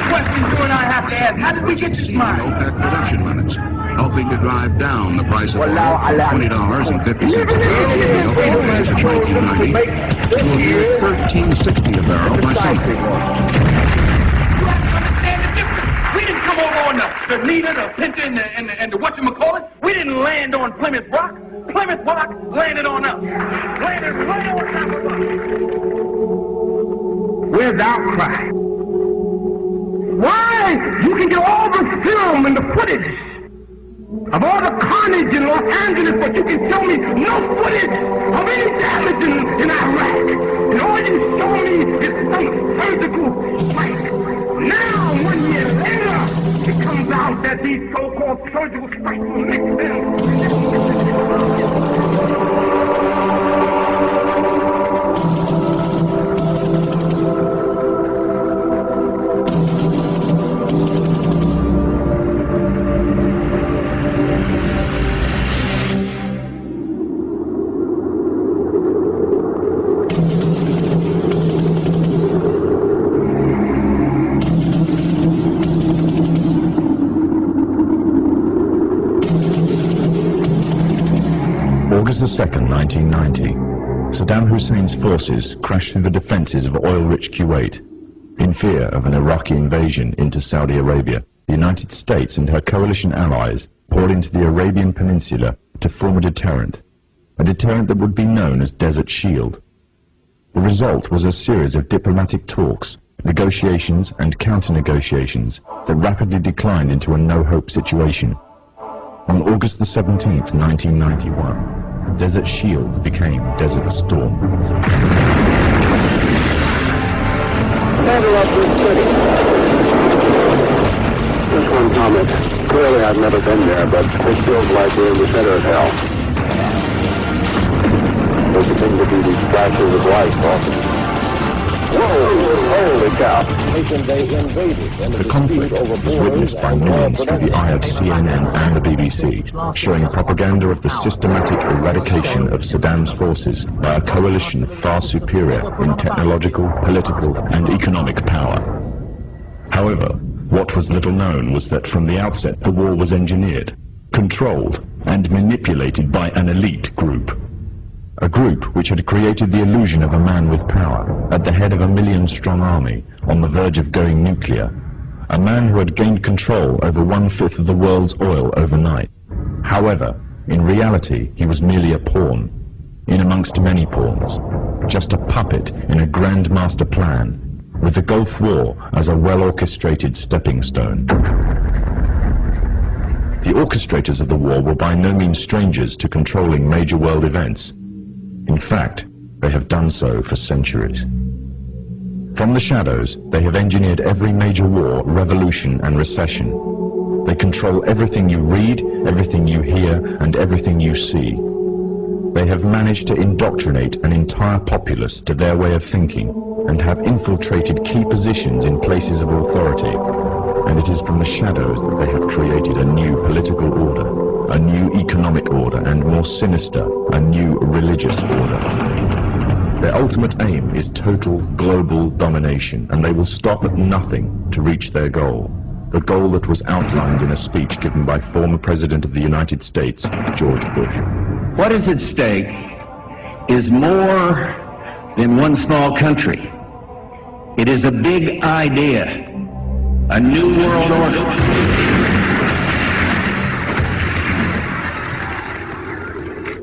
question you and I have to ask. How did we get this money? OPEC production limits, helping to drive down the price of oil from $20.50 a barrel in the opening days of 1990 to a mere $13.60 a barrel by summer. We didn't come over on the Nina, the Pinta, and the whatchamacallit. We didn't land on Plymouth Rock. Plymouth Rock landed on us. Landed right on top of us. Where's the outcry? Why? You can get all the film and the footage of all the carnage in Los Angeles, but you can show me no footage of any damage in Iraq. And all you show me is some surgical strike. Now, 1 year later, it comes out that these so-called surgical strikes will make sense. August 2nd, 1990, Saddam Hussein's forces crashed through the defenses of oil-rich Kuwait. In fear of an Iraqi invasion into Saudi Arabia, the United States and her coalition allies poured into the Arabian Peninsula to form a deterrent that would be known as Desert Shield. The result was a series of diplomatic talks, negotiations and counter-negotiations that rapidly declined into a no-hope situation. On August the 17th, 1991, Desert Shield became Desert Storm. Battle of the city. Just one comment. Clearly I've never been there, but it feels like we're in the center of hell. There seem to be these flashes of light often. Whoa! Holy cow! The conflict was witnessed by millions through the eye of CNN and the BBC, showing propaganda of the systematic eradication of Saddam's forces by a coalition far superior in technological, political, and economic power. However, what was little known was that from the outset the war was engineered, controlled, and manipulated by an elite group. A group which had created the illusion of a man with power, at the head of a million-strong army, on the verge of going nuclear. A man who had gained control over 1/5 of the world's oil overnight. However, in reality, he was merely a pawn, in amongst many pawns. Just a puppet in a grand master plan, with the Gulf War as a well-orchestrated stepping stone. The orchestrators of the war were by no means strangers to controlling major world events. In fact, they have done so for centuries. From the shadows, they have engineered every major war, revolution, and recession. They control everything you read, everything you hear, and everything you see. They have managed to indoctrinate an entire populace to their way of thinking, and have infiltrated key positions in places of authority. And it is from the shadows that they have created a new political order, a new economic order, and more sinister, a new religious order. Their ultimate aim is total global domination, and they will stop at nothing to reach their goal. The goal that was outlined in a speech given by former President of the United States, George Bush. What is at stake is more than one small country. It is a big idea, a new world order.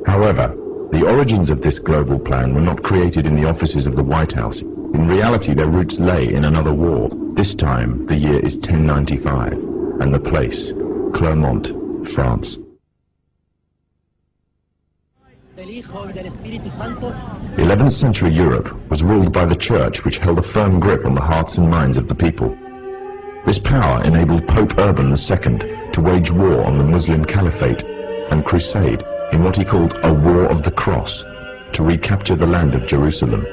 However, the origins of this global plan were not created in the offices of the White House. In reality, their roots lay in another war. This time, the year is 1095, and the place, Clermont, France. 11th century Europe was ruled by the Church, which held a firm grip on the hearts and minds of the people. This power enabled Pope Urban II to wage war on the Muslim Caliphate and crusade in what he called a War of the Cross, to recapture the land of Jerusalem.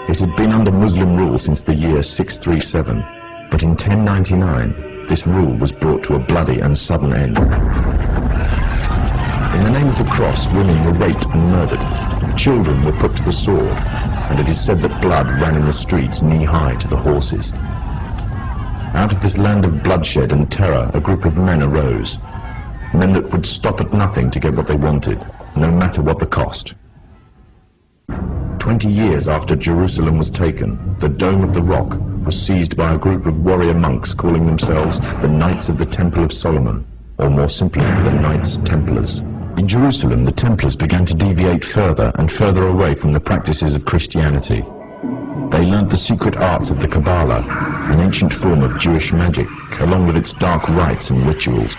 It had been under Muslim rule since the year 637, but in 1099 this rule was brought to a bloody and sudden end. In the name of the cross, women were raped and murdered, children were put to the sword, and it is said that blood ran in the streets knee-high to the horses. Out of this land of bloodshed and terror, a group of men arose. Men that would stop at nothing to get what they wanted, no matter what the cost. 20 years after Jerusalem was taken, the Dome of the Rock was seized by a group of warrior monks calling themselves the Knights of the Temple of Solomon, or more simply, the Knights Templars. In Jerusalem, the Templars began to deviate further and further away from the practices of Christianity. They learnt the secret arts of the Kabbalah, an ancient form of Jewish magic, along with its dark rites and rituals.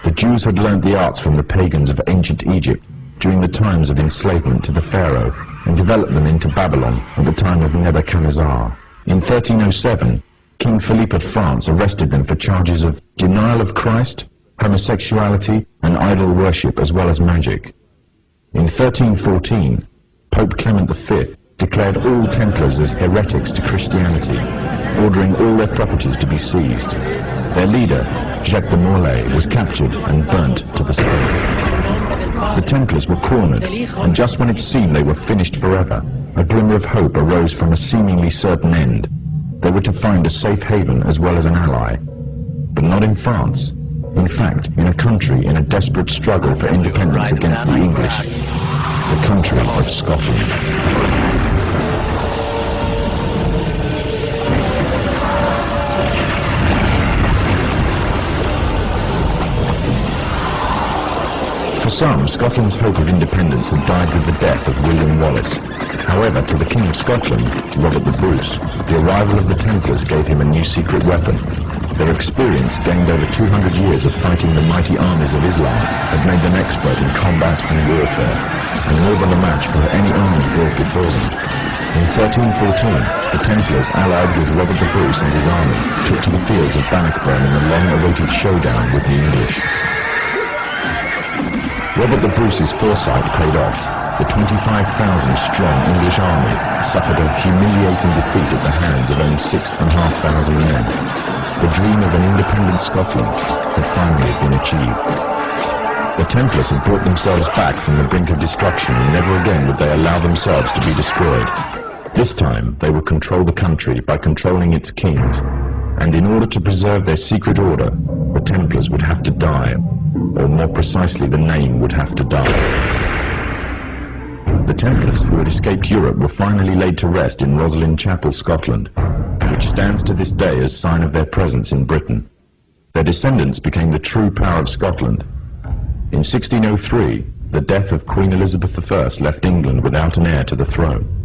The Jews had learnt the arts from the pagans of ancient Egypt during the times of enslavement to the Pharaoh, and developed them into Babylon at the time of Nebuchadnezzar. In 1307, King Philip of France arrested them for charges of denial of Christ, homosexuality, and idol worship, as well as magic. In 1314, Pope Clement V declared all Templars as heretics to Christianity, ordering all their properties to be seized. Their leader, Jacques de Molay, was captured and burnt to the stake. The Templars were cornered, and just when it seemed they were finished forever, a glimmer of hope arose from a seemingly certain end. They were to find a safe haven as well as an ally. But not in France. In fact, in a country in a desperate struggle for independence against the English, the country of Scotland. For some, Scotland's hope of independence had died with the death of William Wallace. However, to the King of Scotland, Robert the Bruce, the arrival of the Templars gave him a new secret weapon. Their experience, gained over 200 years of fighting the mighty armies of Islam, had made them expert in combat and warfare, and more than a match for any army brought before them. In 1314, the Templars, allied with Robert the Bruce and his army, took to the fields of Bannockburn in a long-awaited showdown with the English. Robert the Bruce's foresight paid off. The 25,000-strong English army suffered a humiliating defeat at the hands of only 6,500 men. The dream of an independent Scotland had finally been achieved. The Templars had brought themselves back from the brink of destruction, and never again would they allow themselves to be destroyed. This time, they would control the country by controlling its kings, and in order to preserve their secret order, the Templars would have to die, or more precisely, the name would have to die. The Templars, who had escaped Europe, were finally laid to rest in Roslin Chapel, Scotland, which stands to this day as sign of their presence in Britain. Their descendants became the true power of Scotland. In 1603, the death of Queen Elizabeth I left England without an heir to the throne.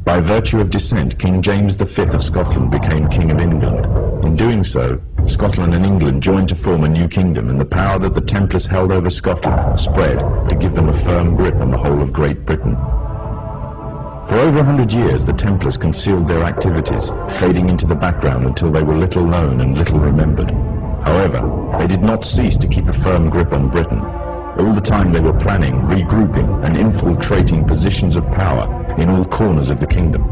By virtue of descent, King James V of Scotland became King of England. In doing so, Scotland and England joined to form a new kingdom, and the power that the Templars held over Scotland spread to give them a firm grip on the whole of Great Britain. For over 100 years, the Templars concealed their activities, fading into the background until they were little known and little remembered. However, they did not cease to keep a firm grip on Britain. All the time they were planning, regrouping, and infiltrating positions of power in all corners of the kingdom.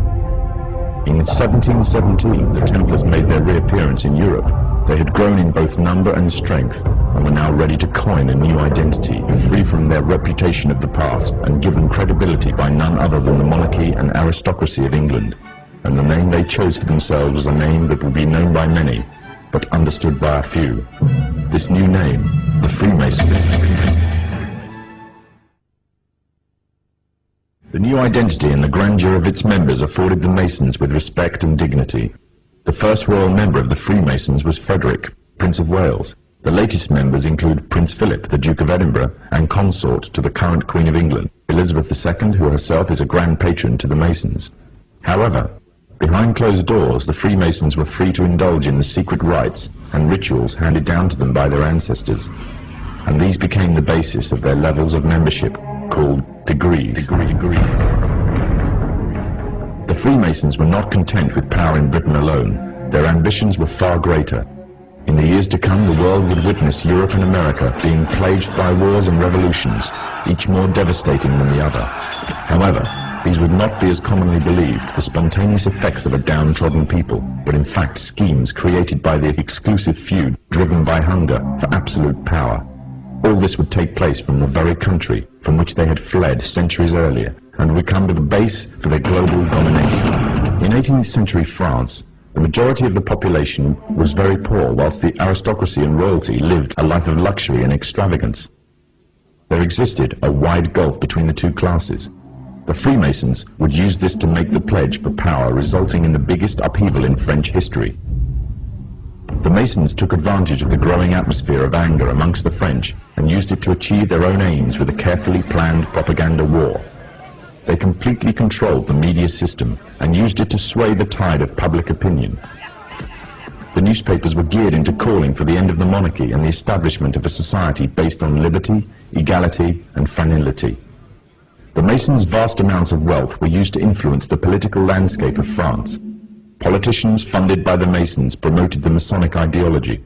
In 1717, the Templars made their reappearance in Europe. They had grown in both number and strength, and were now ready to coin a new identity, free from their reputation of the past, and given credibility by none other than the monarchy and aristocracy of England. And the name they chose for themselves was a name that would be known by many, but understood by a few. This new name, the Freemasonry. The new identity and the grandeur of its members afforded the Masons with respect and dignity. The first royal member of the Freemasons was Frederick, Prince of Wales. The latest members include Prince Philip, the Duke of Edinburgh, and consort to the current Queen of England, Elizabeth II, who herself is a grand patron to the Masons. However, behind closed doors, the Freemasons were free to indulge in the secret rites and rituals handed down to them by their ancestors, and these became the basis of their levels of membership, called degrees. The Freemasons were not content with power in Britain alone. Their ambitions were far greater. In the years to come, the world would witness Europe and America being plagued by wars and revolutions, each more devastating than the other. However, these would not be as commonly believed, the spontaneous effects of a downtrodden people, but in fact schemes created by the exclusive few driven by hunger for absolute power. All this would take place from the very country from which they had fled centuries earlier, and would come to the base for their global domination. In 18th century France, The majority of the population was very poor, whilst the aristocracy and royalty lived a life of luxury and extravagance. There existed a wide gulf between the two classes. The Freemasons would use this to make the pledge for power, resulting in the biggest upheaval in French history. The Masons took advantage of the growing atmosphere of anger amongst the French and used it to achieve their own aims with a carefully planned propaganda war. They completely controlled the media system and used it to sway the tide of public opinion. The newspapers were geared into calling for the end of the monarchy and the establishment of a society based on liberty, equality, and fraternity. The Masons' vast amounts of wealth were used to influence the political landscape of France. Politicians funded by the Masons promoted the Masonic ideology.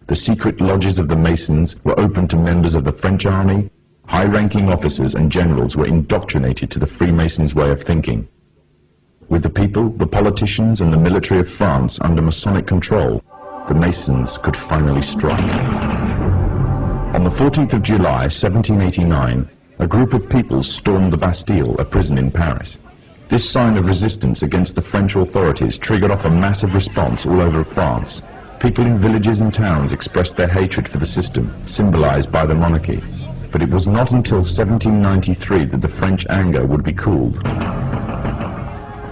The secret lodges of the Masons were open to members of the French army. High-ranking officers and generals were indoctrinated to the Freemasons' way of thinking. With the people, the politicians, and the military of France under Masonic control, the Masons could finally strike. On the 14th of July, 1789, a group of people stormed the Bastille, a prison in Paris. This sign of resistance against the French authorities triggered off a massive response all over France. People in villages and towns expressed their hatred for the system, symbolized by the monarchy. But it was not until 1793 that the French anger would be cooled.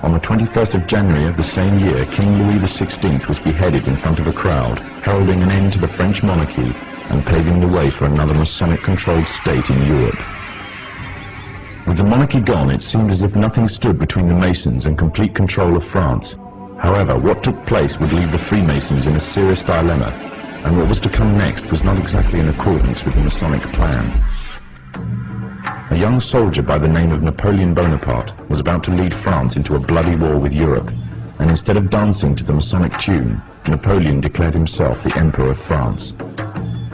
On the 21st of January of the same year, King Louis XVI was beheaded in front of a crowd, heralding an end to the French monarchy and paving the way for another Masonic-controlled state in Europe. With the monarchy gone, it seemed as if nothing stood between the Masons and complete control of France. However, what took place would leave the Freemasons in a serious dilemma, and what was to come next was not exactly in accordance with the Masonic plan. A young soldier by the name of Napoleon Bonaparte was about to lead France into a bloody war with Europe, and instead of dancing to the Masonic tune, Napoleon declared himself the Emperor of France.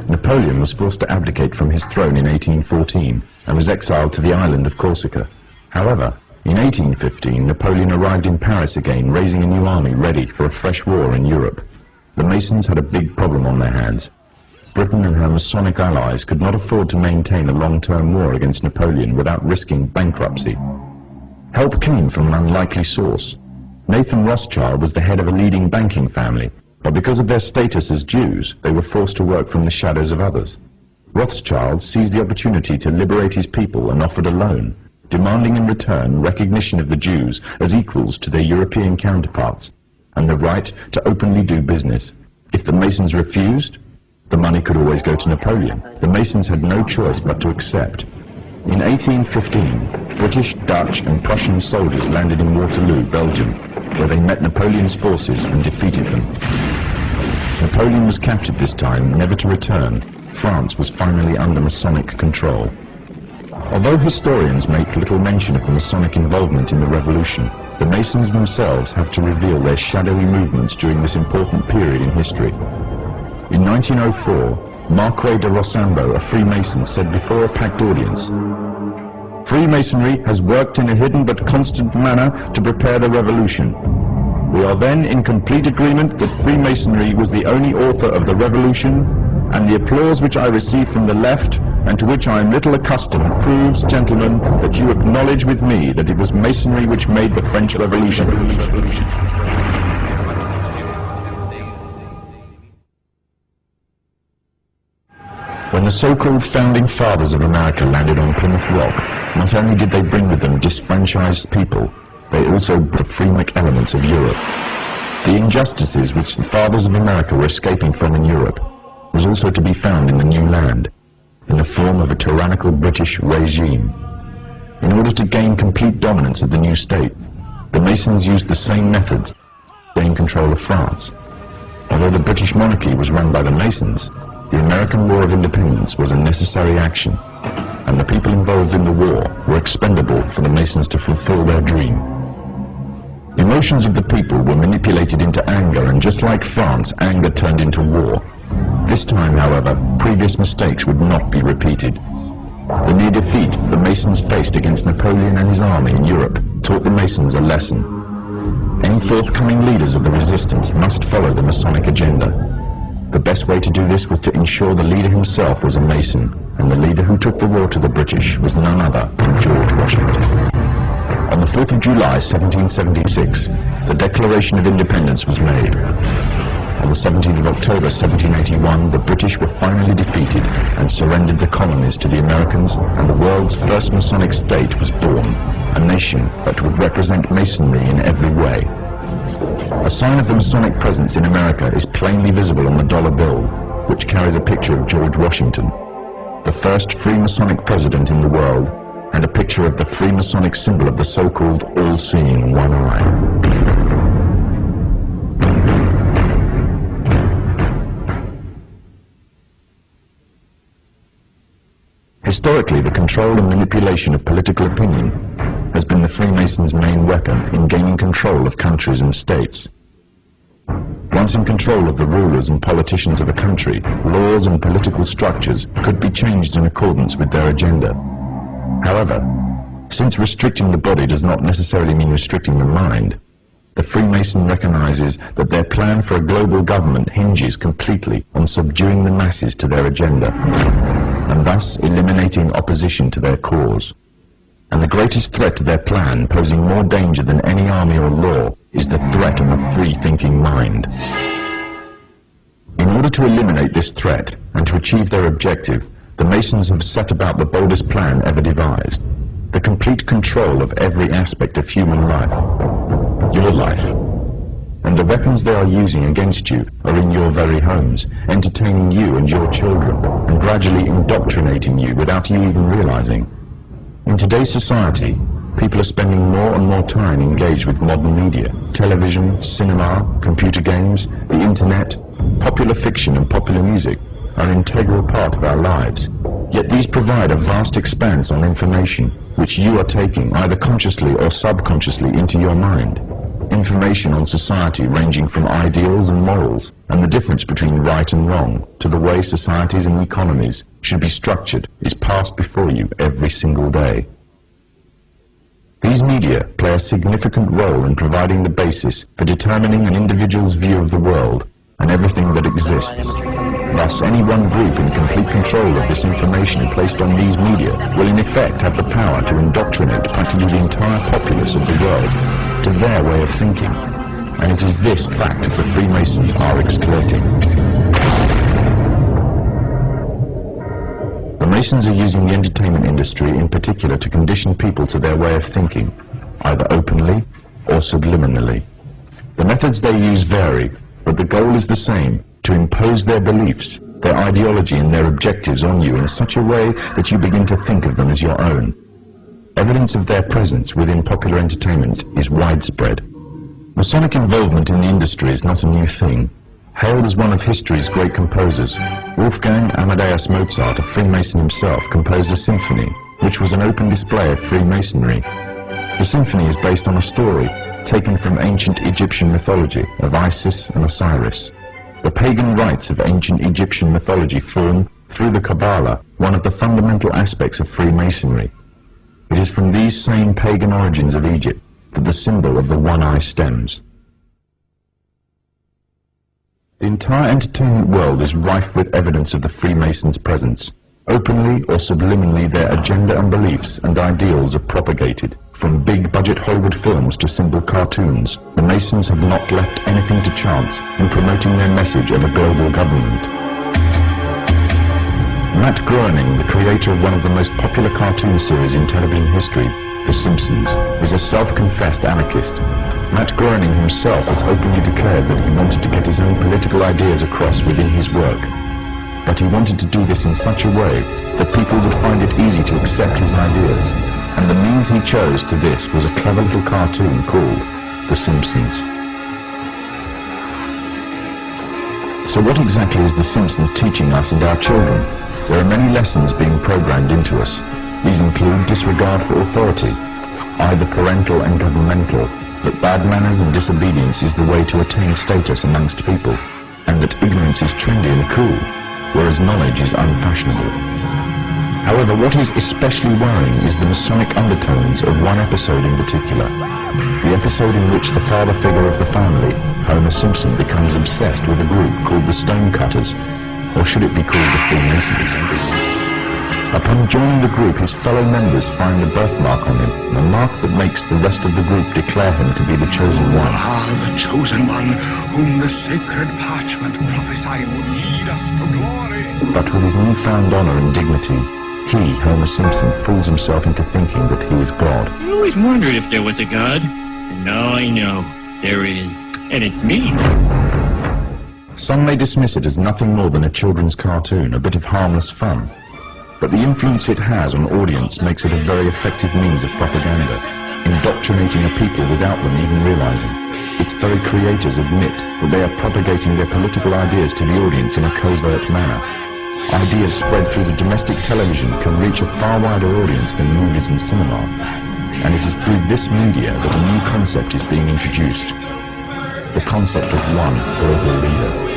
Napoleon was forced to abdicate from his throne in 1814 and was exiled to the island of Corsica. However, in 1815, Napoleon arrived in Paris again, raising a new army ready for a fresh war in Europe. The Masons had a big problem on their hands. Britain and her Masonic allies could not afford to maintain a long-term war against Napoleon without risking bankruptcy. Help came from an unlikely source. Nathan Rothschild was the head of a leading banking family, but because of their status as Jews, they were forced to work from the shadows of others. Rothschild seized the opportunity to liberate his people and offered a loan, demanding in return recognition of the Jews as equals to their European counterparts, and the right to openly do business. If the Masons refused, the money could always go to Napoleon. The Masons had no choice but to accept. In 1815, British, Dutch, and Prussian soldiers landed in Waterloo, Belgium, where they met Napoleon's forces and defeated them. Napoleon was captured this time, never to return. France was finally under Masonic control. Although historians make little mention of the Masonic involvement in the Revolution, the Masons themselves have to reveal their shadowy movements during this important period in history. In 1904, Marquis de Rossambo, a Freemason, said before a packed audience, "Freemasonry has worked in a hidden but constant manner to prepare the revolution. We are then in complete agreement that Freemasonry was the only author of the revolution, and the applause which I received from the left, and to which I am little accustomed, proves, gentlemen, that you acknowledge with me that it was Masonry which made the French Revolution." When the so-called founding fathers of America landed on Plymouth Rock, not only did they bring with them disfranchised people, they also brought the Freemac elements of Europe. The injustices which the fathers of America were escaping from in Europe was also to be found in the new land, in the form of a tyrannical British regime. In order to gain complete dominance of the new state, the Masons used the same methods to gain control of France. Although the British monarchy was run by the Masons, the American War of Independence was a necessary action, and the people involved in the war were expendable for the Masons to fulfill their dream. Emotions of the people were manipulated into anger, and just like France, anger turned into war. This time, however, previous mistakes would not be repeated. The near defeat the Masons faced against Napoleon and his army in Europe taught the Masons a lesson. Any forthcoming leaders of the resistance must follow the Masonic agenda. The best way to do this was to ensure the leader himself was a Mason, and the leader who took the war to the British was none other than George Washington. On the 4th of July, 1776, the Declaration of Independence was made. On the 17th of October 1781, the British were finally defeated and surrendered the colonies to the Americans, and the world's first Masonic state was born, a nation that would represent Masonry in every way. A sign of the Masonic presence in America is plainly visible on the dollar bill, which carries a picture of George Washington, the first Freemasonic president in the world, and a picture of the Freemasonic symbol of the so-called all-seeing one eye. Historically, the control and manipulation of political opinion has been the Freemasons' main weapon in gaining control of countries and states. Once in control of the rulers and politicians of a country, laws and political structures could be changed in accordance with their agenda. However, since restricting the body does not necessarily mean restricting the mind, the Freemason recognizes that their plan for a global government hinges completely on subduing the masses to their agenda, and thus eliminating opposition to their cause. And the greatest threat to their plan, posing more danger than any army or law, is the threat of a free-thinking mind. In order to eliminate this threat and to achieve their objective, the Masons have set about the boldest plan ever devised: the complete control of every aspect of human life, your life. And the weapons they are using against you are in your very homes, entertaining you and your children, and gradually indoctrinating you without you even realizing. In today's society, people are spending more and more time engaged with modern media. Television, cinema, computer games, the internet, popular fiction and popular music are an integral part of our lives. Yet these provide a vast expanse on information, which you are taking either consciously or subconsciously into your mind. Information on society ranging from ideals and morals, and the difference between right and wrong, to the way societies and economies should be structured, is passed before you every single day. These media play a significant role in providing the basis for determining an individual's view of the world and everything that exists. Thus, any one group in complete control of this information placed on these media will in effect have the power to indoctrinate practically the entire populace of the world to their way of thinking. And it is this fact the Freemasons are exploiting. The Masons are using the entertainment industry in particular to condition people to their way of thinking, either openly or subliminally. The methods they use vary, but the goal is the same: to impose their beliefs, their ideology and their objectives on you in such a way that you begin to think of them as your own. Evidence of their presence within popular entertainment is widespread. Masonic involvement in the industry is not a new thing. Hailed as one of history's great composers, Wolfgang Amadeus Mozart, a Freemason himself, composed a symphony, which was an open display of Freemasonry. The symphony is based on a story taken from ancient Egyptian mythology of Isis and Osiris. The pagan rites of ancient Egyptian mythology form, through the Kabbalah, one of the fundamental aspects of Freemasonry. It is from these same pagan origins of Egypt that the symbol of the one eye stems. The entire entertainment world is rife with evidence of the Freemasons' presence. Openly or subliminally, their agenda and beliefs and ideals are propagated. From big-budget Hollywood films to simple cartoons, the Masons have not left anything to chance in promoting their message of a global government. Matt Groening, the creator of one of the most popular cartoon series in television history, The Simpsons, is a self-confessed anarchist. Matt Groening himself has openly declared that he wanted to get his own political ideas across within his work. But he wanted to do this in such a way that people would find it easy to accept his ideas, and the means he chose to this was a clever little cartoon called The Simpsons. So what exactly is The Simpsons teaching us and our children? There are many lessons being programmed into us. These include disregard for authority, either parental and governmental, that bad manners and disobedience is the way to attain status amongst people, and that ignorance is trendy and cool, whereas knowledge is unfashionable. However, what is especially worrying is the Masonic undertones of one episode in particular, the episode in which the father figure of the family, Homer Simpson, becomes obsessed with a group called the Stonecutters, or should it be called the Freemasons? Upon joining the group, his fellow members find a birthmark on him, a mark that makes the rest of the group declare him to be the chosen one. The chosen one, whom the sacred parchment prophesied would lead us to glory. But with his newfound honor and dignity, he, Homer Simpson, fools himself into thinking that he is God. I always wondered if there was a God. And now I know there is. And it's me. Some may dismiss it as nothing more than a children's cartoon, a bit of harmless fun. But the influence it has on audience makes it a very effective means of propaganda, indoctrinating a people without them even realizing. Its very creators admit that they are propagating their political ideas to the audience in a covert manner. Ideas spread through the domestic television can reach a far wider audience than movies and cinema. And it is through this media that a new concept is being introduced. The concept of one global leader.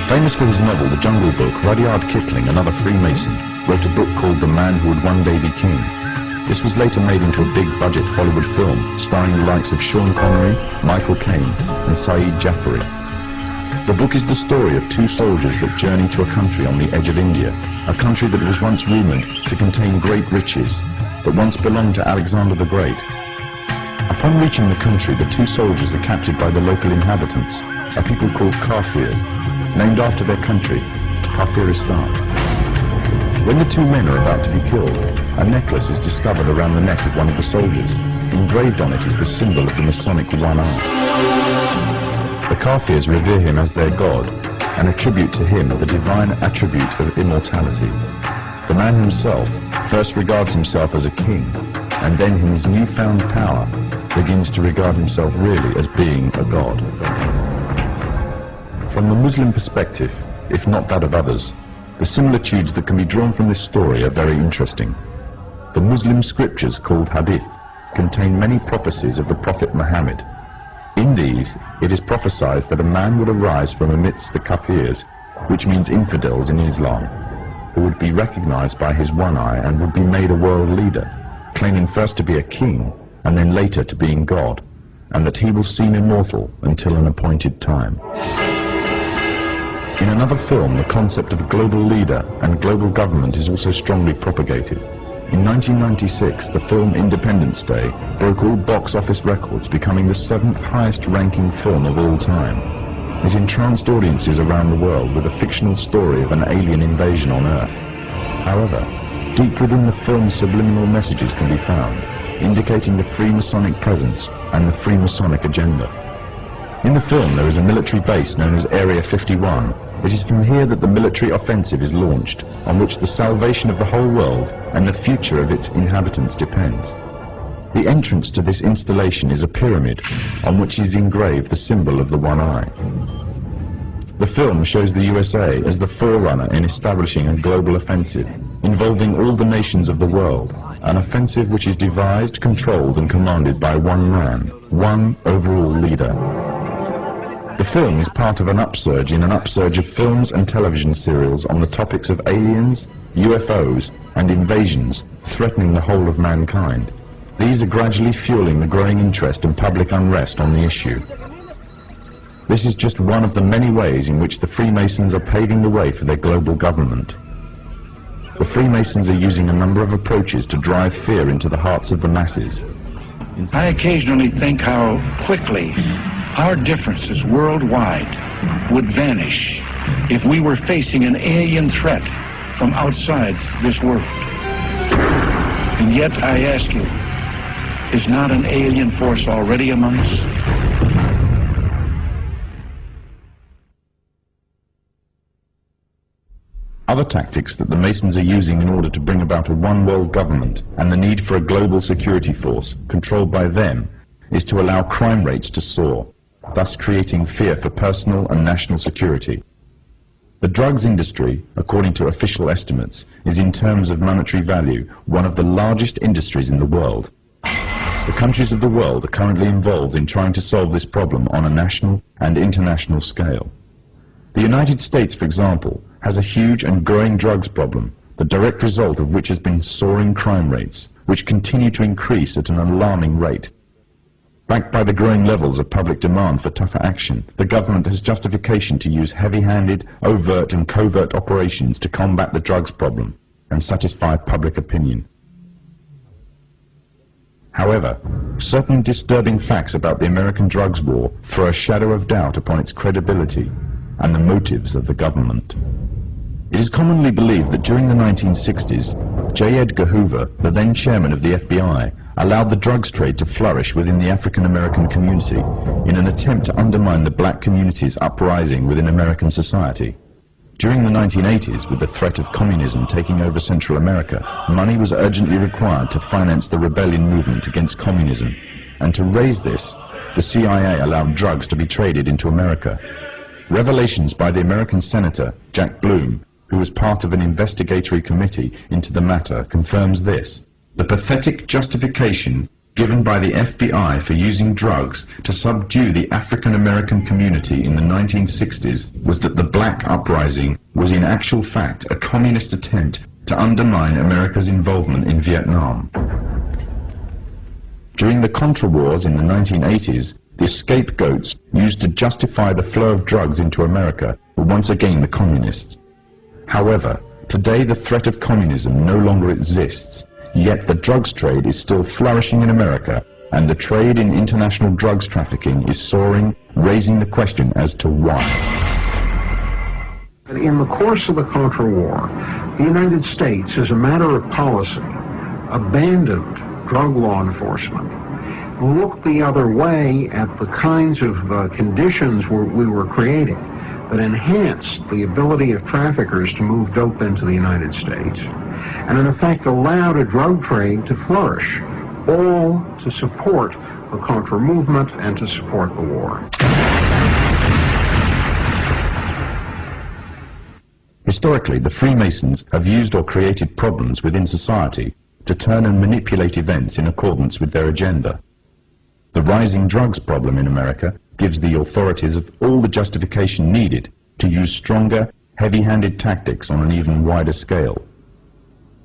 Famous for his novel The Jungle Book, Rudyard Kipling, another Freemason, wrote a book called The Man Who Would One Day Be King. This was later made into a big-budget Hollywood film starring the likes of Sean Connery, Michael Caine, and Saeed Jaffari. The book is the story of two soldiers that journey to a country on the edge of India, a country that was once rumored to contain great riches, that once belonged to Alexander the Great. Upon reaching the country, the two soldiers are captured by the local inhabitants, a people called Kafirs, named after their country, Kafiristan. When the two men are about to be killed, a necklace is discovered around the neck of one of the soldiers. Engraved on it is the symbol of the Masonic one eye. The Kafirs revere him as their god and attribute to him the divine attribute of immortality. The man himself first regards himself as a king, and then in his newfound power begins to regard himself really as being a god. From the Muslim perspective, if not that of others, the similitudes that can be drawn from this story are very interesting. The Muslim scriptures, called Hadith, contain many prophecies of the Prophet Muhammad. In these, it is prophesied that a man would arise from amidst the Kafirs, which means infidels in Islam, who would be recognized by his one eye and would be made a world leader, claiming first to be a king and then later to being God, and that he will seem immortal until an appointed time. In another film, the concept of global leader and global government is also strongly propagated. In 1996, the film Independence Day broke all box office records, becoming the 7th highest-ranking film of all time. It entranced audiences around the world with a fictional story of an alien invasion on Earth. However, deep within the film's subliminal messages can be found, indicating the Freemasonic presence and the Freemasonic agenda. In the film, there is a military base known as Area 51. It is from here that the military offensive is launched, on which the salvation of the whole world and the future of its inhabitants depends. The entrance to this installation is a pyramid, on which is engraved the symbol of the one eye. The film shows the USA as the forerunner in establishing a global offensive, involving all the nations of the world, an offensive which is devised, controlled and commanded by one man, one overall leader. The film is part of an upsurge in an upsurge of films and television serials on the topics of aliens, UFOs, and invasions threatening the whole of mankind. These are gradually fueling the growing interest and public unrest on the issue. This is just one of the many ways in which the Freemasons are paving the way for their global government. The Freemasons are using a number of approaches to drive fear into the hearts of the masses. I occasionally think how quickly our differences worldwide would vanish if we were facing an alien threat from outside this world. And yet, I ask you, is not an alien force already among us? Other tactics that the Masons are using in order to bring about a one-world government and the need for a global security force controlled by them is to allow crime rates to soar, thus creating fear for personal and national security. The drugs industry, according to official estimates, is in terms of monetary value one of the largest industries in the world. The countries of the world are currently involved in trying to solve this problem on a national and international scale. The United States, for example, has a huge and growing drugs problem, the direct result of which has been soaring crime rates, which continue to increase at an alarming rate. Backed by the growing levels of public demand for tougher action, the government has justification to use heavy-handed, overt and covert operations to combat the drugs problem and satisfy public opinion. However, certain disturbing facts about the American drugs war throw a shadow of doubt upon its credibility and the motives of the government. It is commonly believed that during the 1960s, J. Edgar Hoover, the then chairman of the FBI, allowed the drugs trade to flourish within the African American community in an attempt to undermine the black community's uprising within American society. During the 1980s, with the threat of communism taking over Central America, money was urgently required to finance the rebellion movement against communism, and to raise this, the CIA allowed drugs to be traded into America. Revelations by the American Senator, Jack Bloom, who was part of an investigatory committee into the matter, confirms this. The pathetic justification given by the FBI for using drugs to subdue the African American community in the 1960s was that the black uprising was in actual fact a communist attempt to undermine America's involvement in Vietnam. During the Contra Wars in the 1980s, the scapegoats used to justify the flow of drugs into America were once again the communists. However, today the threat of communism no longer exists, yet the drugs trade is still flourishing in America, and the trade in international drugs trafficking is soaring, raising the question as to why. In the course of the Contra War, the United States, as a matter of policy, abandoned drug law enforcement, looked the other way at the kinds of conditions we were creating that enhanced the ability of traffickers to move dope into the United States, and in effect allowed a drug trade to flourish, all to support the Contra movement and to support the war. Historically, the Freemasons have used or created problems within society to turn and manipulate events in accordance with their agenda. The rising drugs problem in America gives the authorities of all the justification needed to use stronger, heavy-handed tactics on an even wider scale.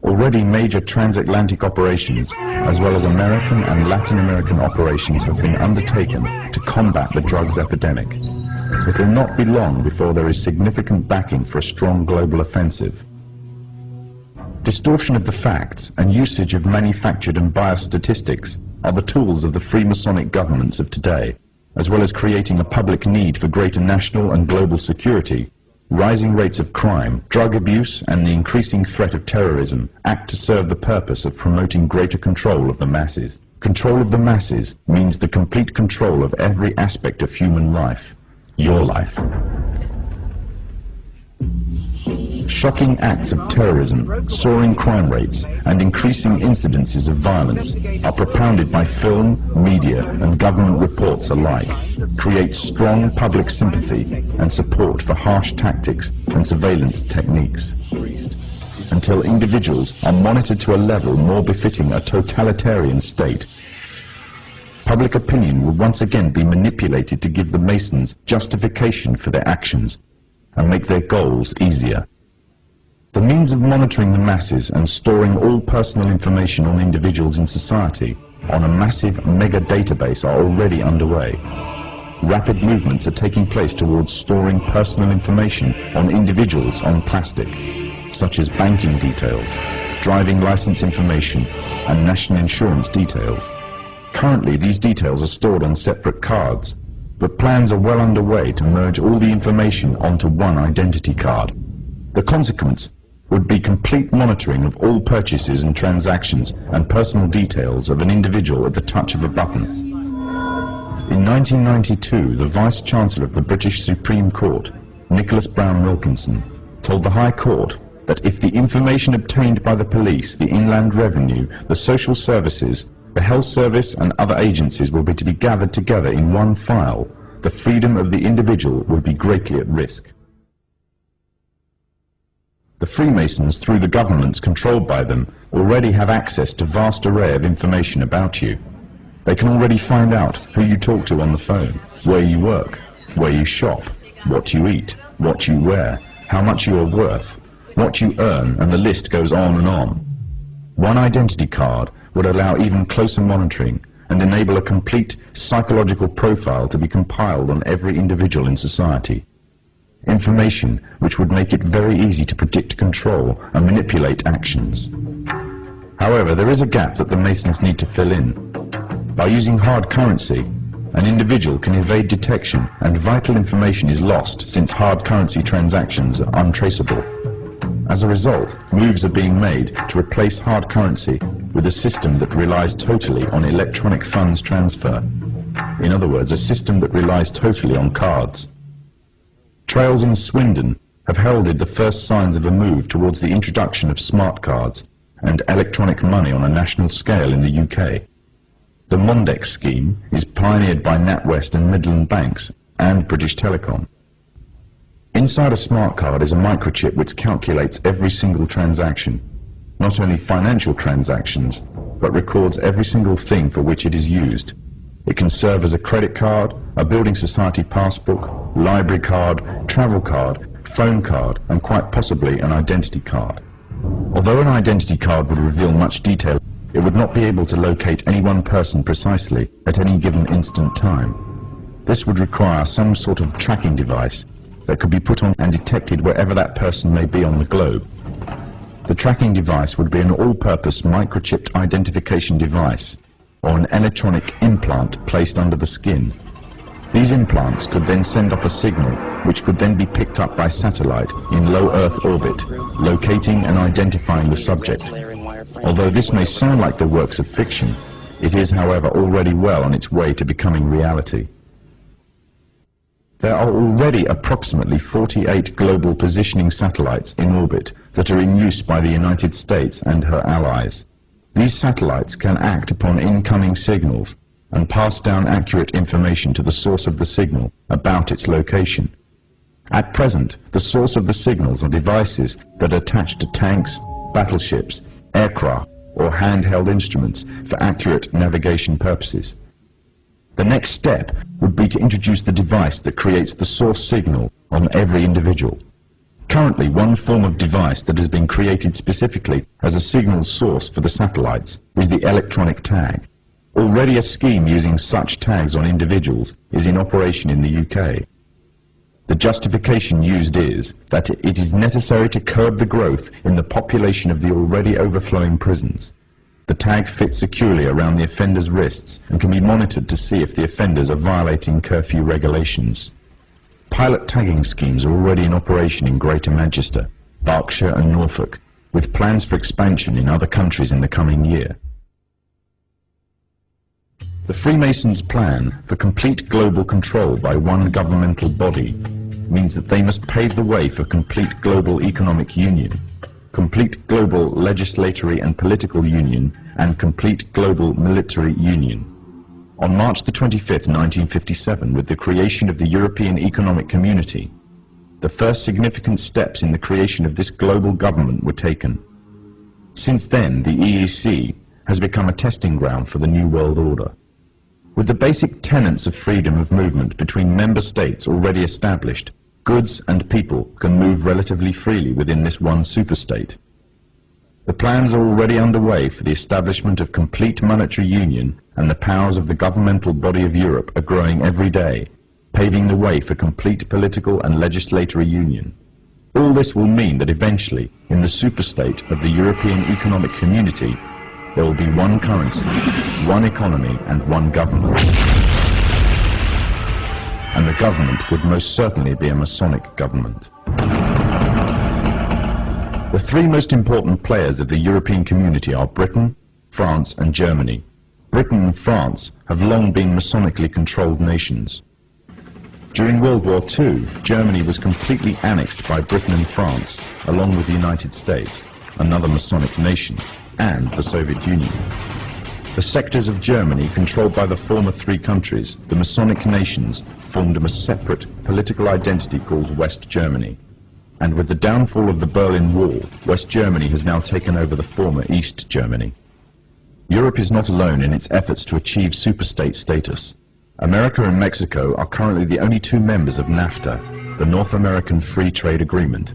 Already major transatlantic operations, as well as American and Latin American operations, have been undertaken to combat the drugs epidemic. It will not be long before there is significant backing for a strong global offensive. Distortion of the facts and usage of manufactured and biased statistics are the tools of the Freemasonic governments of today, as well as creating a public need for greater national and global security. Rising rates of crime, drug abuse, and the increasing threat of terrorism act to serve the purpose of promoting greater control of the masses. Control of the masses means the complete control of every aspect of human life. Your life. Shocking acts of terrorism, soaring crime rates, and increasing incidences of violence are propounded by film, media, and government reports alike, create strong public sympathy and support for harsh tactics and surveillance techniques, until individuals are monitored to a level more befitting a totalitarian state. Public opinion will once again be manipulated to give the Masons justification for their actions and make their goals easier. The means of monitoring the masses and storing all personal information on individuals in society on a massive mega database are already underway. Rapid movements are taking place towards storing personal information on individuals on plastic, such as banking details, driving license information, and national insurance details. Currently, these details are stored on separate cards, but plans are well underway to merge all the information onto one identity card. The consequence would be complete monitoring of all purchases and transactions and personal details of an individual at the touch of a button. In 1992, the Vice-Chancellor of the British Supreme Court, Nicholas Brown Wilkinson, told the High Court that if the information obtained by the police, the Inland Revenue, the social services, the health service and other agencies were to be gathered together in one file, the freedom of the individual would be greatly at risk. The Freemasons, through the governments controlled by them, already have access to a vast array of information about you. They can already find out who you talk to on the phone, where you work, where you shop, what you eat, what you wear, how much you are worth, what you earn, and the list goes on and on. One identity card would allow even closer monitoring and enable a complete psychological profile to be compiled on every individual in society. Information which would make it very easy to predict, control, and manipulate actions. However, there is a gap that the Masons need to fill in. By using hard currency, an individual can evade detection and vital information is lost since hard currency transactions are untraceable. As a result, moves are being made to replace hard currency with a system that relies totally on electronic funds transfer. In other words, a system that relies totally on cards. Trails and Swindon have heralded the first signs of a move towards the introduction of smart cards and electronic money on a national scale in the UK. The Mondex scheme is pioneered by NatWest and Midland Banks and British Telecom. Inside a smart card is a microchip which calculates every single transaction, not only financial transactions, but records every single thing for which it is used. It can serve as a credit card, a building society passbook, library card, travel card, phone card, and quite possibly an identity card. Although an identity card would reveal much detail, it would not be able to locate any one person precisely at any given instant time. This would require some sort of tracking device that could be put on and detected wherever that person may be on the globe. The tracking device would be an all-purpose microchipped identification device or an electronic implant placed under the skin. These implants could then send off a signal which could then be picked up by satellite in low Earth orbit, locating and identifying the subject. Although this may sound like the works of fiction, it is, however, already well on its way to becoming reality. There are already approximately 48 global positioning satellites in orbit that are in use by the United States and her allies. These satellites can act upon incoming signals and pass down accurate information to the source of the signal about its location. At present, the source of the signals are devices that are attached to tanks, battleships, aircraft, or handheld instruments for accurate navigation purposes. The next step would be to introduce the device that creates the source signal on every individual. Currently, one form of device that has been created specifically as a signal source for the satellites is the electronic tag. Already a scheme using such tags on individuals is in operation in the UK. The justification used is that it is necessary to curb the growth in the population of the already overflowing prisons. The tag fits securely around the offender's wrists and can be monitored to see if the offenders are violating curfew regulations. Pilot tagging schemes are already in operation in Greater Manchester, Berkshire and Norfolk, with plans for expansion in other countries in the coming year. The Freemasons' plan for complete global control by one governmental body means that they must pave the way for complete global economic union, complete global legislatory and political union, and complete global military union. On March the 25th, 1957, with the creation of the European Economic Community, the first significant steps in the creation of this global government were taken. Since then, the EEC has become a testing ground for the New World Order. With the basic tenets of freedom of movement between member states already established, goods and people can move relatively freely within this one superstate. The plans are already underway for the establishment of complete monetary union, and the powers of the governmental body of Europe are growing every day, paving the way for complete political and legislatory union. All this will mean that eventually, in the superstate of the European Economic Community, there will be one currency, one economy, and one government. And the government would most certainly be a Masonic government. The three most important players of the European community are Britain, France, and Germany. Britain and France have long been Masonically controlled nations. During World War II, Germany was completely annexed by Britain and France, along with the United States, another Masonic nation, and the Soviet Union. The sectors of Germany controlled by the former three countries, the Masonic nations, formed a separate political identity called West Germany. And with the downfall of the Berlin Wall, West Germany has now taken over the former East Germany. Europe is not alone in its efforts to achieve superstate status. America and Mexico are currently the only two members of NAFTA, the North American Free Trade Agreement.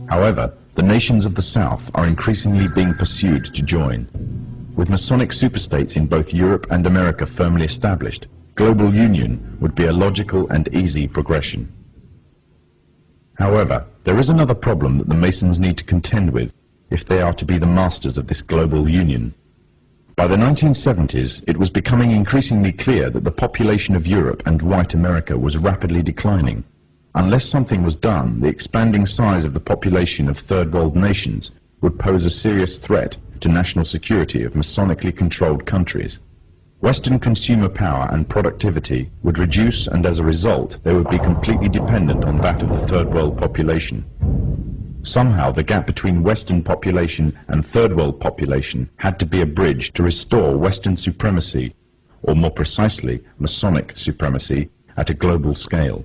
However, the nations of the South are increasingly being pursued to join. With Masonic superstates in both Europe and America firmly established, global union would be a logical and easy progression. However, there is another problem that the Masons need to contend with if they are to be the masters of this global union. By the 1970s, it was becoming increasingly clear that the population of Europe and white America was rapidly declining. Unless something was done, the expanding size of the population of third world nations would pose a serious threat to national security of Masonically controlled countries. Western consumer power and productivity would reduce, and as a result, they would be completely dependent on that of the third world population. Somehow, the gap between Western population and third world population had to be a bridge to restore Western supremacy, or more precisely, Masonic supremacy, at a global scale.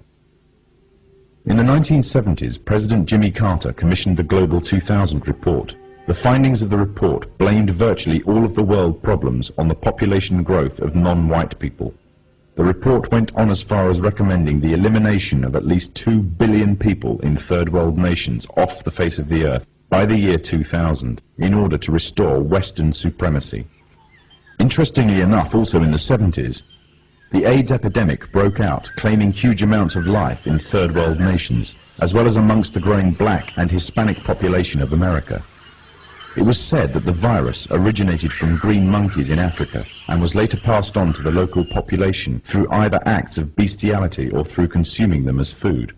In the 1970s, President Jimmy Carter commissioned the Global 2000 report. The findings of the report blamed virtually all of the world problems on the population growth of non-white people. The report went on as far as recommending the elimination of at least 2 billion people in third world nations off the face of the earth by the year 2000 in order to restore Western supremacy. Interestingly enough, also in the 70s, the AIDS epidemic broke out, claiming huge amounts of life in third world nations, as well as amongst the growing black and Hispanic population of America. It was said that the virus originated from green monkeys in Africa and was later passed on to the local population through either acts of bestiality or through consuming them as food.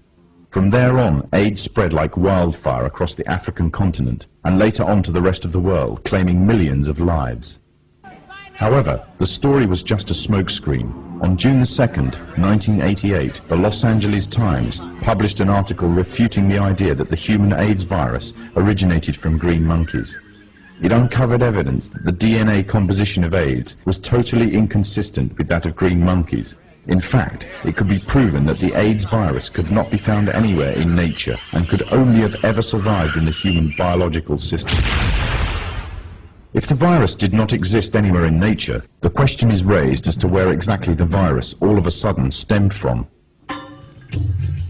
From there on, AIDS spread like wildfire across the African continent and later on to the rest of the world, claiming millions of lives. However, the story was just a smokescreen. On June 2nd, 1988, the Los Angeles Times published an article refuting the idea that the human AIDS virus originated from green monkeys. It uncovered evidence that the DNA composition of AIDS was totally inconsistent with that of green monkeys. In fact, it could be proven that the AIDS virus could not be found anywhere in nature and could only have ever survived in the human biological system. If the virus did not exist anywhere in nature, the question is raised as to where exactly the virus all of a sudden stemmed from.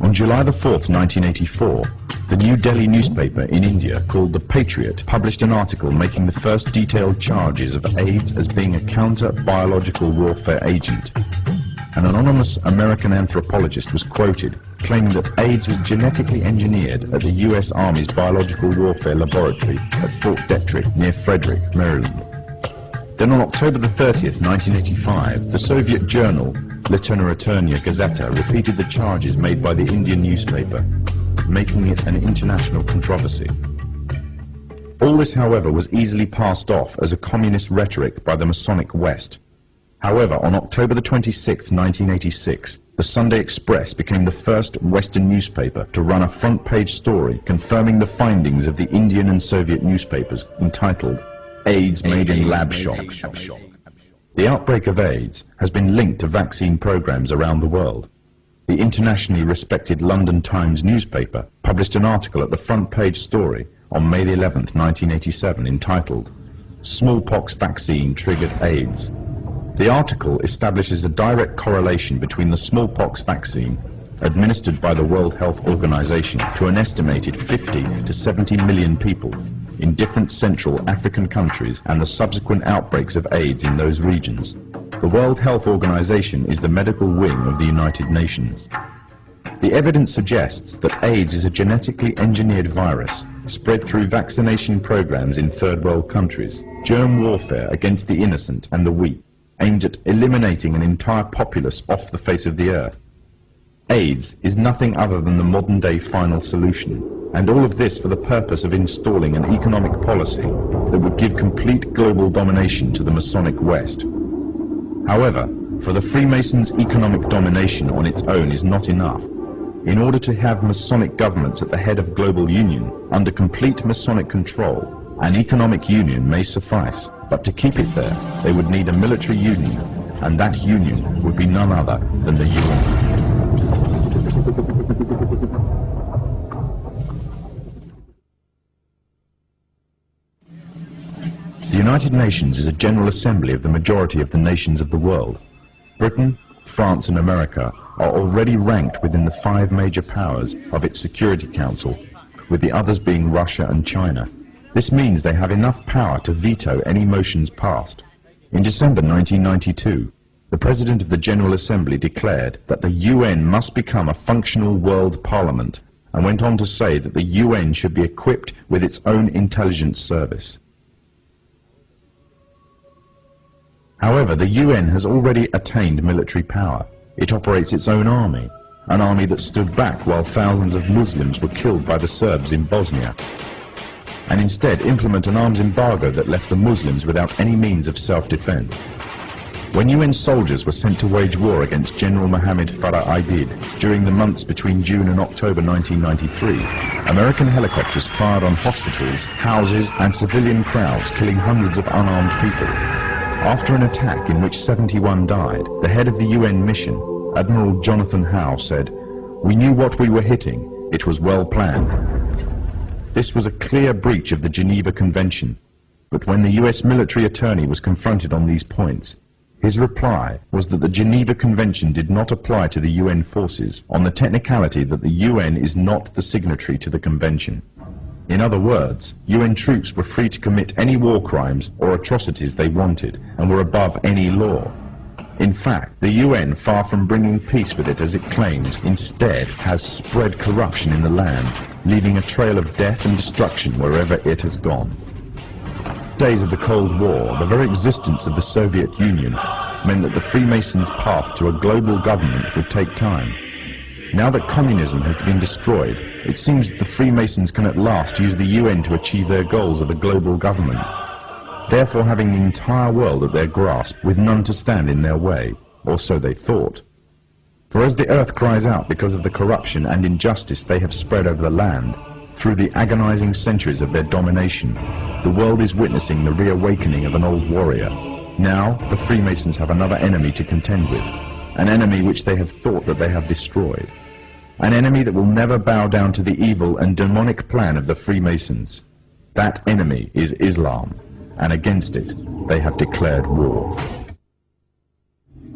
On July the 4th, 1984, the New Delhi newspaper in India called The Patriot published an article making the first detailed charges of AIDS as being a counter-biological warfare agent. An anonymous American anthropologist was quoted claiming that AIDS was genetically engineered at the U.S. Army's Biological Warfare Laboratory at Fort Detrick near Frederick, Maryland. Then on October the 30th, 1985, the Soviet journal Literaturная Gazeta repeated the charges made by the Indian newspaper, making it an international controversy. All this, however, was easily passed off as a communist rhetoric by the Masonic West. However, on October the 26th, 1986, the Sunday Express became the first Western newspaper to run a front-page story confirming the findings of the Indian and Soviet newspapers entitled AIDS Made in Lab Shop. The outbreak of AIDS has been linked to vaccine programs around the world. The internationally respected London Times newspaper published an article at the front-page story on May the 11th, 1987 entitled Smallpox Vaccine Triggered AIDS. The article establishes a direct correlation between the smallpox vaccine administered by the World Health Organization to an estimated 50 to 70 million people in different Central African countries and the subsequent outbreaks of AIDS in those regions. The World Health Organization is the medical wing of the United Nations. The evidence suggests that AIDS is a genetically engineered virus spread through vaccination programs in third world countries, germ warfare against the innocent and the weak, aimed at eliminating an entire populace off the face of the earth. AIDS is nothing other than the modern-day final solution, and all of this for the purpose of installing an economic policy that would give complete global domination to the Masonic West. However, for the Freemasons' economic domination on its own is not enough. In order to have Masonic governments at the head of global union, under complete Masonic control, an economic union may suffice. But to keep it there, they would need a military union, and that union would be none other than the UN. The United Nations is a general assembly of the majority of the nations of the world. Britain, France and America are already ranked within the 5 major powers of its Security Council, with the others being Russia and China. This means they have enough power to veto any motions passed. In December 1992, the President of the General Assembly declared that the UN must become a functional world parliament, and went on to say that the UN should be equipped with its own intelligence service. However, the UN has already attained military power. It operates its own army, an army that stood back while thousands of Muslims were killed by the Serbs in Bosnia, and instead implement an arms embargo that left the Muslims without any means of self-defense. When UN soldiers were sent to wage war against General Mohammed Farah Aidid during the months between June and October 1993, American helicopters fired on hospitals, houses and civilian crowds, killing hundreds of unarmed people. After an attack in which 71 died, the head of the UN mission, Admiral Jonathan Howe, said, "We knew what we were hitting. It was well planned." This was a clear breach of the Geneva Convention, but when the US military attorney was confronted on these points, his reply was that the Geneva Convention did not apply to the UN forces on the technicality that the UN is not the signatory to the convention. In other words, UN troops were free to commit any war crimes or atrocities they wanted and were above any law. In fact, the UN, far from bringing peace with it as it claims, instead has spread corruption in the land, leaving a trail of death and destruction wherever it has gone. Days of the Cold War, the very existence of the Soviet Union meant that the Freemasons' path to a global government would take time. Now that communism has been destroyed, it seems that the Freemasons can at last use the UN to achieve their goals of a global government, therefore having the entire world at their grasp with none to stand in their way, or so they thought. For as the earth cries out because of the corruption and injustice they have spread over the land, through the agonizing centuries of their domination, the world is witnessing the reawakening of an old warrior. Now the Freemasons have another enemy to contend with, an enemy which they have thought that they have destroyed, an enemy that will never bow down to the evil and demonic plan of the Freemasons. That enemy is Islam, and against it they have declared war.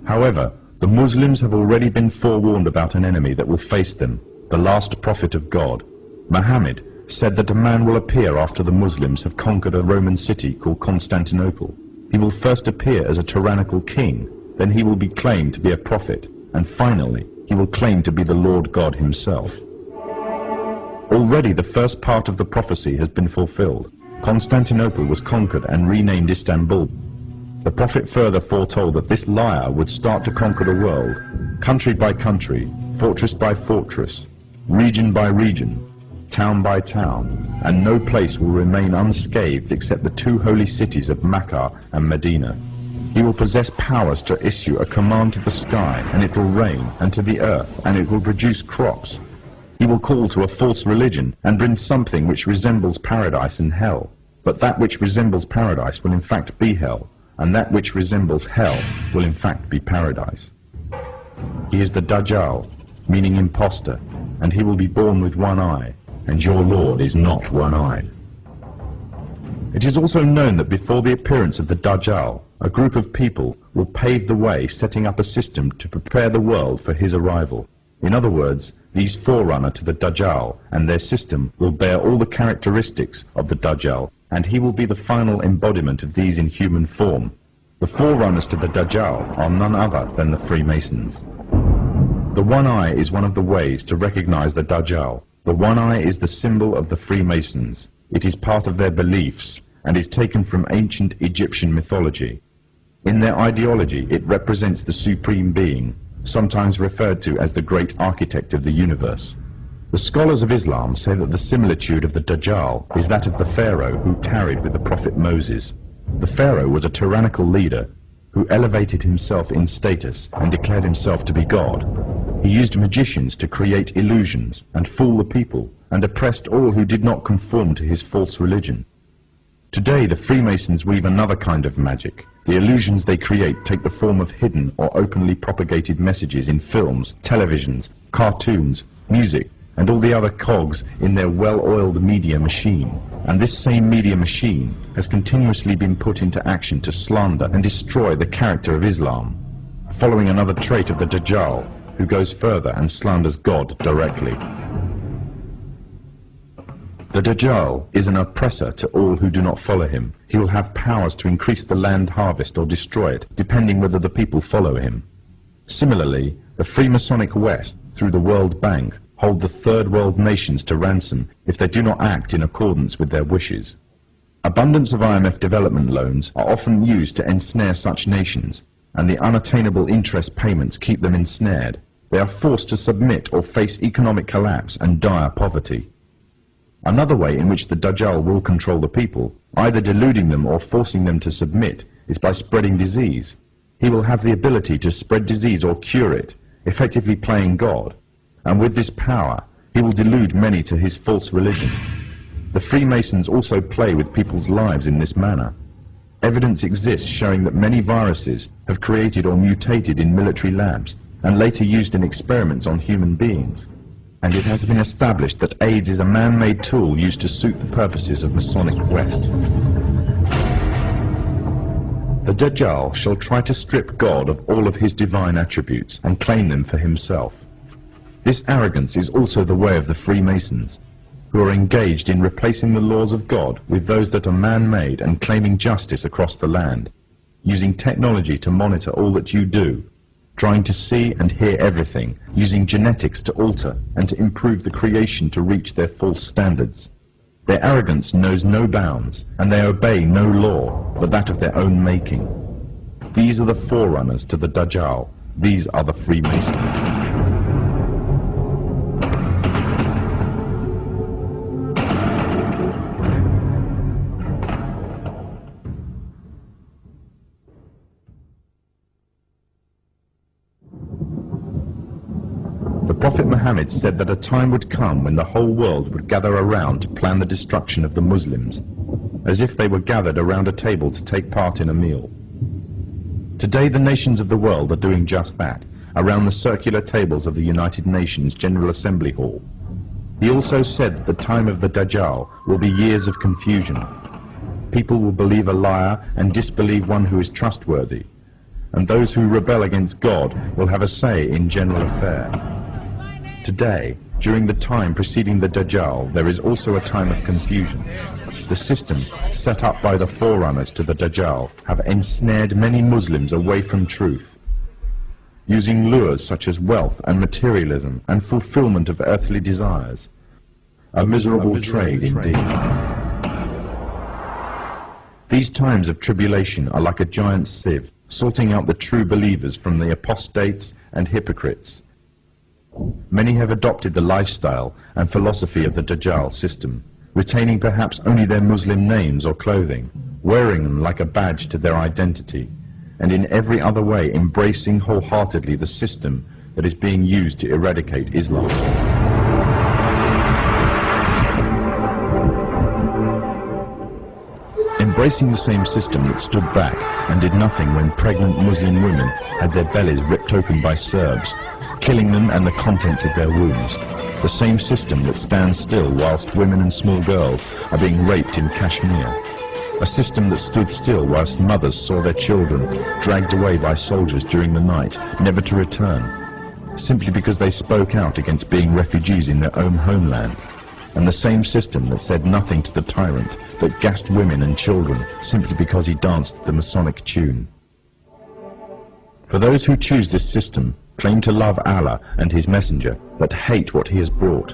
However, the Muslims have already been forewarned about an enemy that will face them, the last prophet of God. Muhammad said that a man will appear after the Muslims have conquered a Roman city called Constantinople. He will first appear as a tyrannical king, then he will be claimed to be a prophet, and finally he will claim to be the Lord God himself. Already the first part of the prophecy has been fulfilled. Constantinople was conquered and renamed Istanbul. The prophet further foretold that this liar would start to conquer the world, country by country, fortress by fortress, region by region, town by town, and no place will remain unscathed except the two holy cities of Mecca and Medina. He will possess powers to issue a command to the sky, and it will rain, and to the earth, and it will produce crops. He will call to a false religion and bring something which resembles paradise and hell. But that which resembles paradise will in fact be hell, and that which resembles hell will in fact be paradise. He is the Dajjal, meaning imposter, and he will be born with one eye, and your Lord is not one-eyed. It is also known that before the appearance of the Dajjal, a group of people will pave the way, setting up a system to prepare the world for his arrival. In other words, these forerunner to the Dajjal and their system will bear all the characteristics of the Dajjal, and he will be the final embodiment of these in human form. The forerunners to the Dajjal are none other than the Freemasons. The one eye is one of the ways to recognize the Dajjal. The one eye is the symbol of the Freemasons. It is part of their beliefs and is taken from ancient Egyptian mythology. In their ideology, it represents the supreme being, sometimes referred to as the great architect of the universe. The scholars of Islam say that the similitude of the Dajjal is that of the Pharaoh who tarried with the prophet Moses. The Pharaoh was a tyrannical leader who elevated himself in status and declared himself to be God. He used magicians to create illusions and fool the people, and oppressed all who did not conform to his false religion. Today the Freemasons weave another kind of magic. The illusions they create take the form of hidden or openly propagated messages in films, televisions, cartoons, music, and all the other cogs in their well-oiled media machine. And this same media machine has continuously been put into action to slander and destroy the character of Islam, following another trait of the Dajjal, who goes further and slanders God directly. The Dajjal is an oppressor to all who do not follow him. He will have powers to increase the land harvest or destroy it, depending whether the people follow him. Similarly, the Freemasonic West, through the World Bank, hold the third world nations to ransom if they do not act in accordance with their wishes. Abundance of IMF development loans are often used to ensnare such nations, and the unattainable interest payments keep them ensnared. They are forced to submit or face economic collapse and dire poverty. Another way in which the Dajjal will control the people, either deluding them or forcing them to submit, is by spreading disease. He will have the ability to spread disease or cure it, effectively playing God, and with this power he will delude many to his false religion. The Freemasons also play with people's lives in this manner. Evidence exists showing that many viruses have created or mutated in military labs and later used in experiments on human beings. And it has been established that AIDS is a man-made tool used to suit the purposes of Masonic West. The Dajjal shall try to strip God of all of his divine attributes and claim them for himself. This arrogance is also the way of the Freemasons, who are engaged in replacing the laws of God with those that are man-made and claiming justice across the land, using technology to monitor all that you do, trying to see and hear everything, using genetics to alter and to improve the creation to reach their false standards. Their arrogance knows no bounds, and they obey no law but that of their own making. These are the forerunners to the Dajjal. These are the Freemasons. The Prophet Muhammad said that a time would come when the whole world would gather around to plan the destruction of the Muslims, as if they were gathered around a table to take part in a meal. Today the nations of the world are doing just that, around the circular tables of the United Nations General Assembly Hall. He also said that the time of the Dajjal will be years of confusion. People will believe a liar and disbelieve one who is trustworthy, and those who rebel against God will have a say in general affair. Today, during the time preceding the Dajjal, there is also a time of confusion. The system set up by the forerunners to the Dajjal have ensnared many Muslims away from truth, using lures such as wealth and materialism and fulfillment of earthly desires. A miserable trade indeed. These times of tribulation are like a giant sieve, sorting out the true believers from the apostates and hypocrites. Many have adopted the lifestyle and philosophy of the Dajjal system, retaining perhaps only their Muslim names or clothing, wearing them like a badge to their identity, and in every other way embracing wholeheartedly the system that is being used to eradicate Islam. Embracing the same system that stood back and did nothing when pregnant Muslim women had their bellies ripped open by Serbs, killing them and the contents of their wombs. The same system that stands still whilst women and small girls are being raped in Kashmir. A system that stood still whilst mothers saw their children dragged away by soldiers during the night, never to return, simply because they spoke out against being refugees in their own homeland. And the same system that said nothing to the tyrant, that gassed women and children simply because he danced the Masonic tune. For those who choose this system, claim to love Allah and his messenger, but hate what he has brought,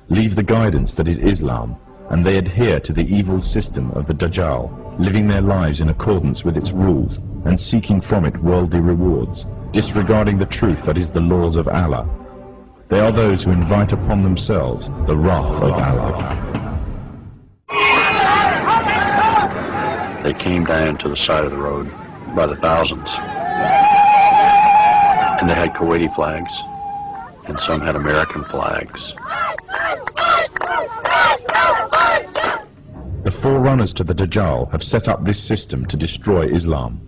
leave the guidance that is Islam, and they adhere to the evil system of the Dajjal, living their lives in accordance with its rules and seeking from it worldly rewards, disregarding the truth that is the laws of Allah. They are those who invite upon themselves the wrath of Allah. They came down to the side of the road by the thousands. And they had Kuwaiti flags, and some had American flags. The forerunners to the Dajjal have set up this system to destroy Islam,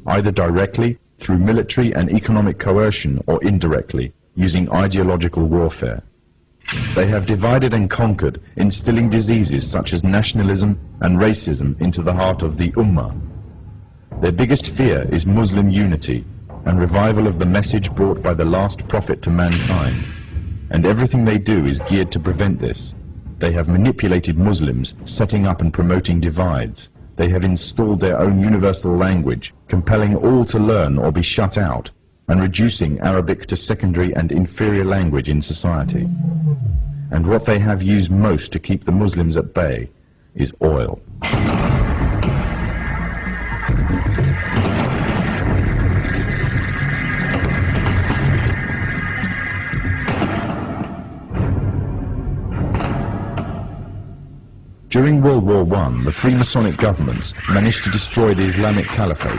either directly, through military and economic coercion, or indirectly, using ideological warfare. They have divided and conquered, instilling diseases such as nationalism and racism into the heart of the Ummah. Their biggest fear is Muslim unity and revival of the message brought by the last prophet to mankind, and everything they do is geared to prevent this. They have manipulated Muslims, setting up and promoting divides. They have installed their own universal language, compelling all to learn or be shut out, and reducing Arabic to secondary and inferior language in society. And what they have used most to keep the Muslims at bay is oil. During World War I, the Freemasonic governments managed to destroy the Islamic Caliphate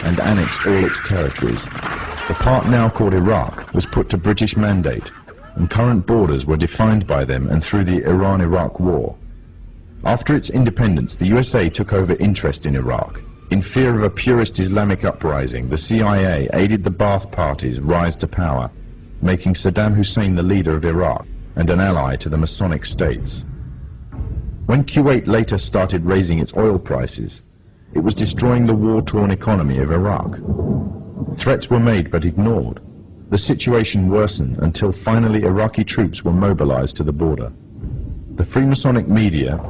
and annex all its territories. The part now called Iraq was put to British mandate, and current borders were defined by them and through the Iran-Iraq War. After its independence, the USA took over interest in Iraq. In fear of a purist Islamic uprising, the CIA aided the Ba'ath Party's rise to power, making Saddam Hussein the leader of Iraq and an ally to the Masonic states. When Kuwait later started raising its oil prices, it was destroying the war-torn economy of Iraq. Threats were made but ignored. The situation worsened until finally Iraqi troops were mobilized to the border. The Freemasonic media,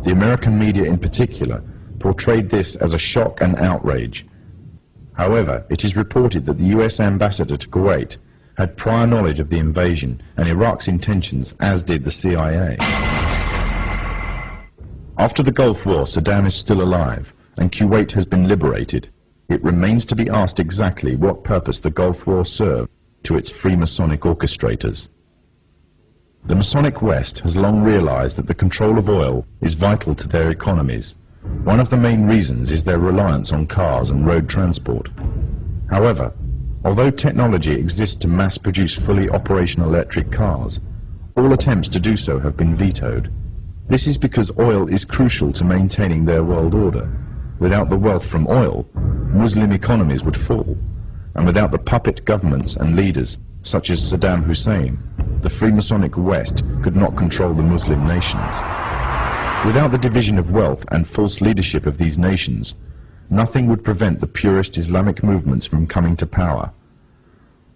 the American media in particular, portrayed this as a shock and outrage. However, it is reported that the US ambassador to Kuwait had prior knowledge of the invasion and Iraq's intentions, as did the CIA. After the Gulf War, Saddam is still alive, and Kuwait has been liberated. It remains to be asked exactly what purpose the Gulf War served to its Freemasonic orchestrators. The Masonic West has long realized that the control of oil is vital to their economies. One of the main reasons is their reliance on cars and road transport. However, although technology exists to mass-produce fully operational electric cars, all attempts to do so have been vetoed. This is because oil is crucial to maintaining their world order. Without the wealth from oil, Muslim economies would fall, and without the puppet governments and leaders such as Saddam Hussein, the Freemasonic West could not control the Muslim nations. Without the division of wealth and false leadership of these nations, nothing would prevent the purist Islamic movements from coming to power.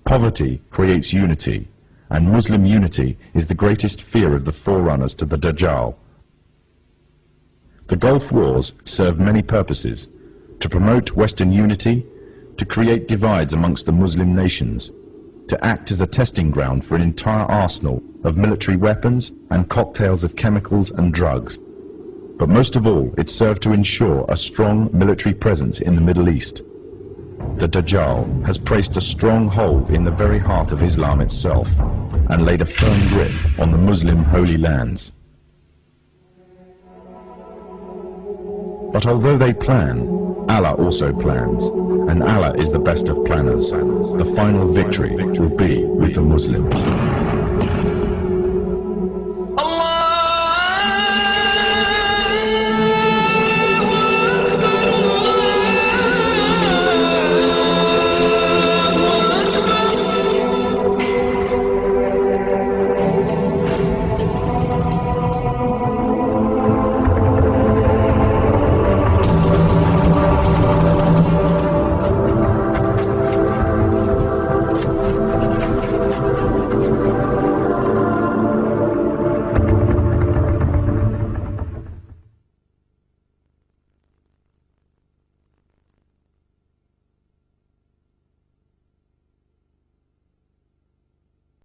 Poverty creates unity, and Muslim unity is the greatest fear of the forerunners to the Dajjal. The Gulf Wars served many purposes: to promote Western unity, to create divides amongst the Muslim nations, to act as a testing ground for an entire arsenal of military weapons and cocktails of chemicals and drugs. But most of all, it served to ensure a strong military presence in the Middle East. The Dajjal has placed a strong hold in the very heart of Islam itself and laid a firm grip on the Muslim holy lands. But although they plan, Allah also plans, and Allah is the best of planners. The final victory will be with the Muslims.